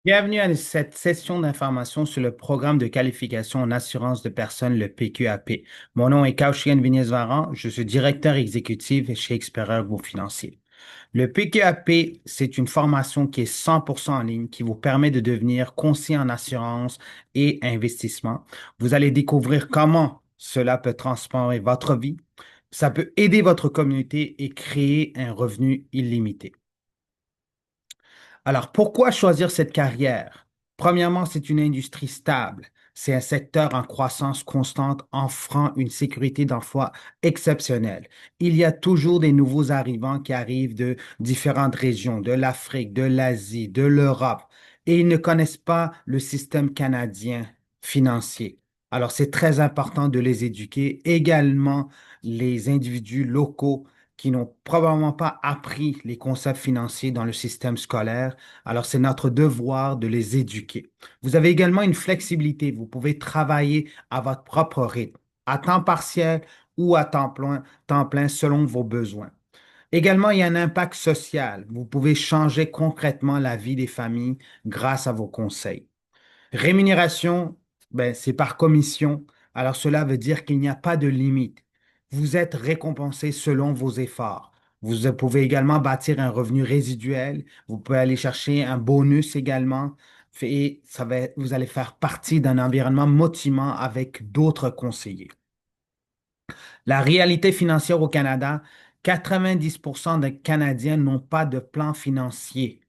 Bienvenue à cette session d'information sur le programme de qualification en assurance de personnes, le PQAP. Mon nom est Kaushien Vignès-Varan, je suis directeur exécutif chez Expert Groupe Financier. Le PQAP, c'est une formation qui est 100% en ligne, qui vous permet de devenir conseiller en assurance et investissement. Vous allez découvrir comment cela peut transformer votre vie. Ça peut aider votre communauté et créer un revenu illimité. Alors, pourquoi choisir cette carrière? Premièrement, c'est une industrie stable. C'est un secteur en croissance constante offrant une sécurité d'emploi exceptionnelle. Il y a toujours des nouveaux arrivants qui arrivent de différentes régions, de l'Afrique, de l'Asie, de l'Europe, et ils ne connaissent pas le système canadien financier. Alors, c'est très important de les éduquer. Également, les individus locaux qui n'ont probablement pas appris les concepts financiers dans le système scolaire. Alors, c'est notre devoir de les éduquer. Vous avez également une flexibilité. Vous pouvez travailler à votre propre rythme, à temps partiel ou à temps plein selon vos besoins. Également, il y a un impact social. Vous pouvez changer concrètement la vie des familles grâce à vos conseils. Rémunération, ben, c'est par commission. Alors cela veut dire qu'il n'y a pas de limite. Vous êtes récompensé selon vos efforts. Vous pouvez également bâtir un revenu résiduel. Vous pouvez aller chercher un bonus également. Et vous allez faire partie d'un environnement motivant avec d'autres conseillers. La réalité financière au Canada, 90% des Canadiens n'ont pas de plan financier.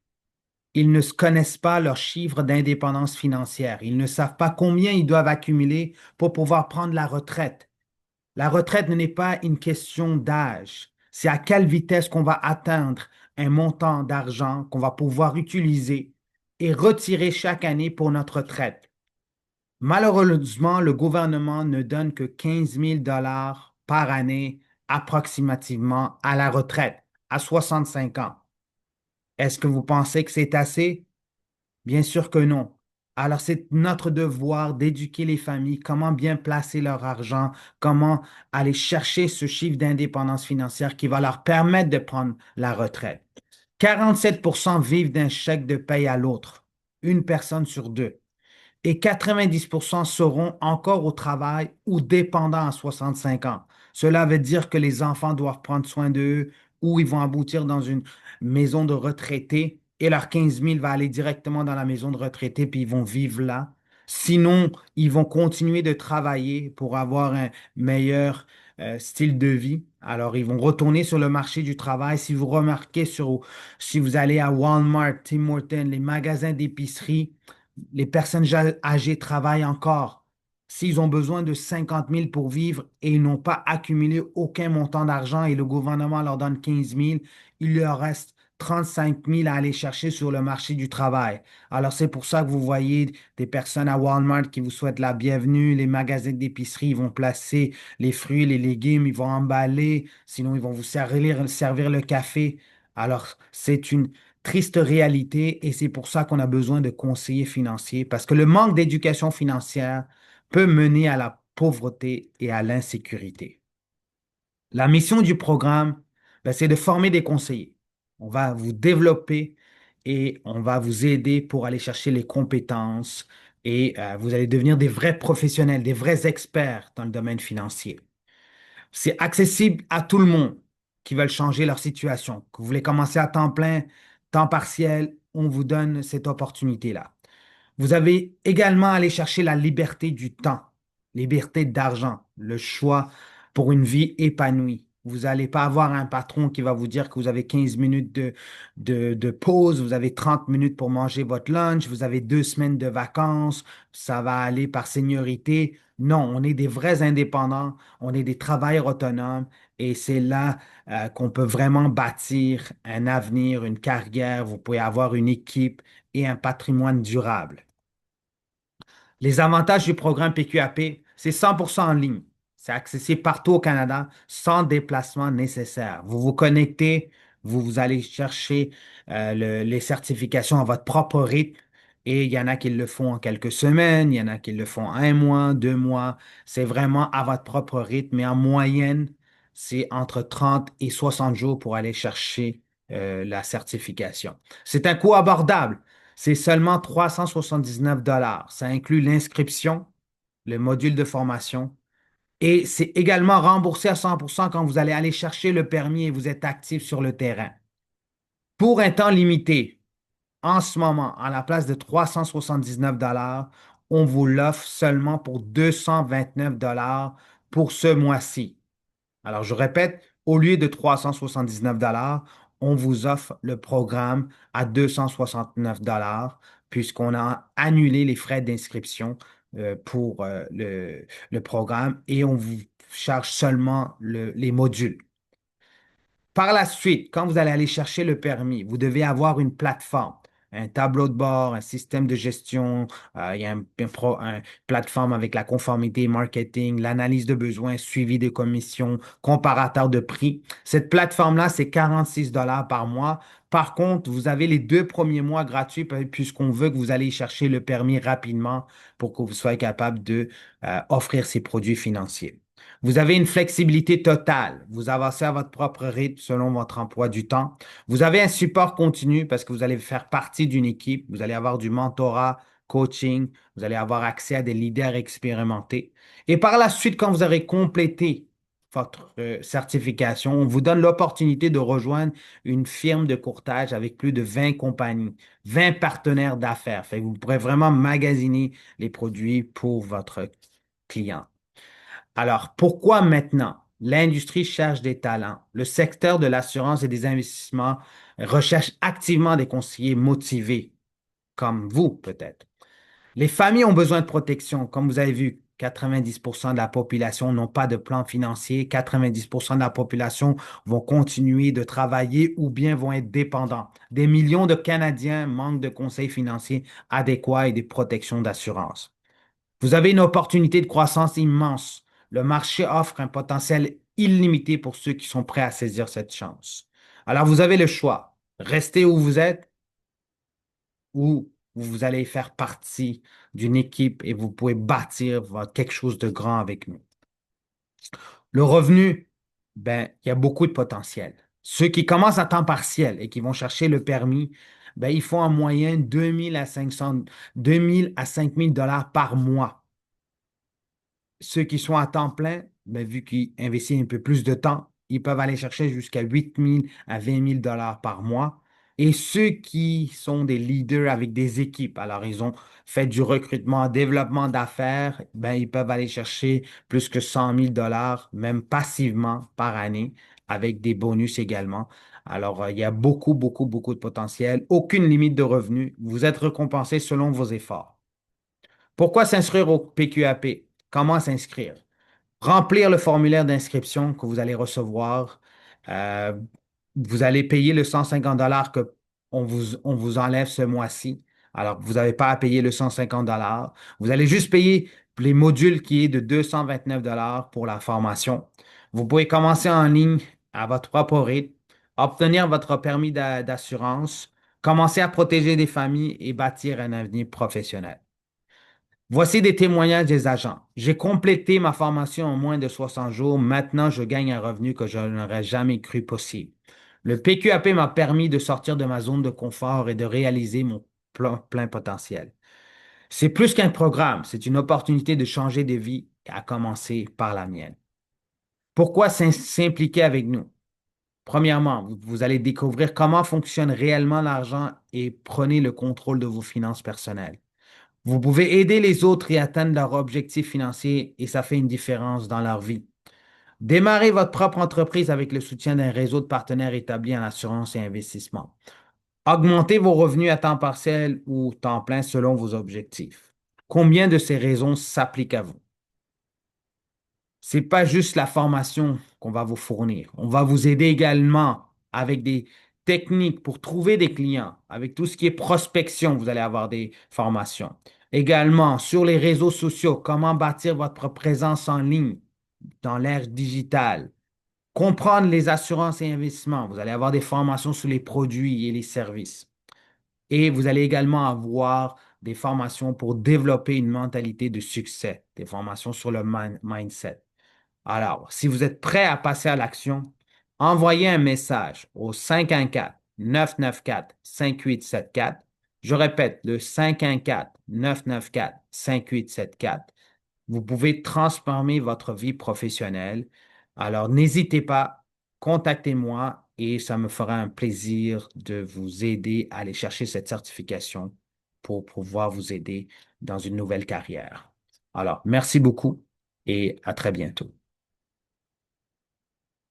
Ils ne connaissent pas leur chiffre d'indépendance financière. Ils ne savent pas combien ils doivent accumuler pour pouvoir prendre la retraite. La retraite n'est pas une question d'âge. C'est à quelle vitesse qu'on va atteindre un montant d'argent qu'on va pouvoir utiliser et retirer chaque année pour notre retraite. Malheureusement, le gouvernement ne donne que 15 000 dollars par année approximativement à la retraite à 65 ans. Est-ce que vous pensez que c'est assez? Bien sûr que non. Alors, c'est notre devoir d'éduquer les familles, comment bien placer leur argent, comment aller chercher ce chiffre d'indépendance financière qui va leur permettre de prendre la retraite. 47% vivent d'un chèque de paye à l'autre, une personne sur deux. Et 90% seront encore au travail ou dépendants à 65 ans. Cela veut dire que les enfants doivent prendre soin d'eux ou ils vont aboutir dans une maison de retraités et leur 15 000 va aller directement dans la maison de retraités puis ils vont vivre là. Sinon, ils vont continuer de travailler pour avoir un meilleur style de vie. Alors, ils vont retourner sur le marché du travail. Si vous remarquez si vous allez à Walmart, Tim Hortons, les magasins d'épicerie, les personnes âgées travaillent encore. S'ils ont besoin de 50 000 pour vivre et ils n'ont pas accumulé aucun montant d'argent et le gouvernement leur donne 15 000, il leur reste 35 000 à aller chercher sur le marché du travail. Alors c'est pour ça que vous voyez des personnes à Walmart qui vous souhaitent la bienvenue, les magasins d'épicerie, ils vont placer les fruits, les légumes, ils vont emballer, sinon ils vont vous servir le café. Alors c'est une triste réalité et c'est pour ça qu'on a besoin de conseillers financiers parce que le manque d'éducation financière peut mener à la pauvreté et à l'insécurité. La mission du programme, ben, c'est de former des conseillers. On va vous développer et on va vous aider pour aller chercher les compétences et vous allez devenir des vrais professionnels, des vrais experts dans le domaine financier. C'est accessible à tout le monde qui veulent changer leur situation. Que vous voulez commencer à temps plein, temps partiel, on vous donne cette opportunité-là. Vous avez également à aller chercher la liberté du temps, liberté d'argent, le choix pour une vie épanouie. Vous n'allez pas avoir un patron qui va vous dire que vous avez 15 minutes de pause, vous avez 30 minutes pour manger votre lunch, vous avez 2 semaines de vacances, ça va aller par seniorité. Non, on est des vrais indépendants, on est des travailleurs autonomes et c'est là qu'on peut vraiment bâtir un avenir, une carrière. Vous pouvez avoir une équipe et un patrimoine durable. Les avantages du programme PQAP, c'est 100% en ligne. C'est accessible partout au Canada sans déplacement nécessaire. Vous vous connectez, vous allez chercher les certifications à votre propre rythme. Et il y en a qui le font en quelques semaines, il y en a qui le font en un mois, 2 mois. C'est vraiment à votre propre rythme. Mais en moyenne, c'est entre 30 et 60 jours pour aller chercher la certification. C'est un coût abordable. C'est seulement 379 $. Ça inclut l'inscription, le module de formation et c'est également remboursé à 100% quand vous allez aller chercher le permis et vous êtes actif sur le terrain. Pour un temps limité, en ce moment, à la place de 379 $, on vous l'offre seulement pour 229 $ pour ce mois-ci. Alors, je répète, au lieu de 379 $, on vous offre le programme à 269 $ puisqu'on a annulé les frais d'inscription pour le programme et on vous charge seulement les modules. Par la suite, quand vous allez aller chercher le permis, vous devez avoir une plateforme, un tableau de bord, un système de gestion, il y a un plateforme avec la conformité marketing, l'analyse de besoins, suivi des commissions, comparateur de prix. Cette plateforme-là, c'est 46 $ par mois. Par contre, vous avez les 2 premiers mois gratuits puisqu'on veut que vous allez chercher le permis rapidement pour que vous soyez capable de offrir ces produits financiers. Vous avez une flexibilité totale. Vous avancez à votre propre rythme selon votre emploi du temps. Vous avez un support continu parce que vous allez faire partie d'une équipe. Vous allez avoir du mentorat, coaching. Vous allez avoir accès à des leaders expérimentés. Et par la suite, quand vous aurez complété votre certification, on vous donne l'opportunité de rejoindre une firme de courtage avec plus de 20 compagnies, 20 partenaires d'affaires. Fait que vous pourrez vraiment magasiner les produits pour votre client. Alors, pourquoi maintenant? L'industrie cherche des talents. Le secteur de l'assurance et des investissements recherche activement des conseillers motivés, comme vous peut-être. Les familles ont besoin de protection. Comme vous avez vu, 90% de la population n'ont pas de plan financier. 90% de la population vont continuer de travailler ou bien vont être dépendants. Des millions de Canadiens manquent de conseils financiers adéquats et des protections d'assurance. Vous avez une opportunité de croissance immense. Le marché offre un potentiel illimité pour ceux qui sont prêts à saisir cette chance. Alors, vous avez le choix. Restez où vous êtes ou vous allez faire partie d'une équipe et vous pouvez bâtir quelque chose de grand avec nous. Le revenu, ben, il y a beaucoup de potentiel. Ceux qui commencent à temps partiel et qui vont chercher le permis, ben, ils font en moyenne 2000 à 500, 2000 à 5000 dollars par mois. Ceux qui sont à temps plein, ben, vu qu'ils investissent un peu plus de temps, ils peuvent aller chercher jusqu'à 8 000 à 20 000 $ par mois. Et ceux qui sont des leaders avec des équipes, alors ils ont fait du recrutement, développement d'affaires, ben, ils peuvent aller chercher plus que 100 000 $ même passivement par année, avec des bonus également. Alors, il y a beaucoup, beaucoup, beaucoup de potentiel. Aucune limite de revenus. Vous êtes récompensé selon vos efforts. Pourquoi s'inscrire au PQAP? Comment s'inscrire? Remplir le formulaire d'inscription que vous allez recevoir. Euh, Vous allez payer le 150 $ que on vous enlève ce mois-ci. Alors, vous n'avez pas à payer le 150 $. Vous allez juste payer les modules qui est de 229 $ pour la formation. Vous pouvez commencer en ligne à votre propre rythme, obtenir votre permis d'assurance, commencer à protéger des familles et bâtir un avenir professionnel. Voici des témoignages des agents. J'ai complété ma formation en moins de 60 jours. Maintenant, je gagne un revenu que je n'aurais jamais cru possible. Le PQAP m'a permis de sortir de ma zone de confort et de réaliser mon plein potentiel. C'est plus qu'un programme, c'est une opportunité de changer de vie, à commencer par la mienne. Pourquoi s'impliquer avec nous? Premièrement, vous allez découvrir comment fonctionne réellement l'argent et prenez le contrôle de vos finances personnelles. Vous pouvez aider les autres et atteindre leurs objectifs financiers et ça fait une différence dans leur vie. Démarrez votre propre entreprise avec le soutien d'un réseau de partenaires établis en assurance et investissement. Augmentez vos revenus à temps partiel ou temps plein selon vos objectifs. Combien de ces raisons s'appliquent à vous? C'est pas juste la formation qu'on va vous fournir. On va vous aider également avec des techniques pour trouver des clients. Avec tout ce qui est prospection, vous allez avoir des formations. Également, sur les réseaux sociaux, comment bâtir votre présence en ligne dans l'ère digitale. Comprendre les assurances et investissements. Vous allez avoir des formations sur les produits et les services. Et vous allez également avoir des formations pour développer une mentalité de succès, des formations sur le mindset. Alors, si vous êtes prêt à passer à l'action, envoyez un message au 514-994-5874 Je répète, le 514-994-5874. Vous pouvez transformer votre vie professionnelle. Alors, n'hésitez pas, contactez-moi et ça me fera un plaisir de vous aider à aller chercher cette certification pour pouvoir vous aider dans une nouvelle carrière. Alors, merci beaucoup et à très bientôt.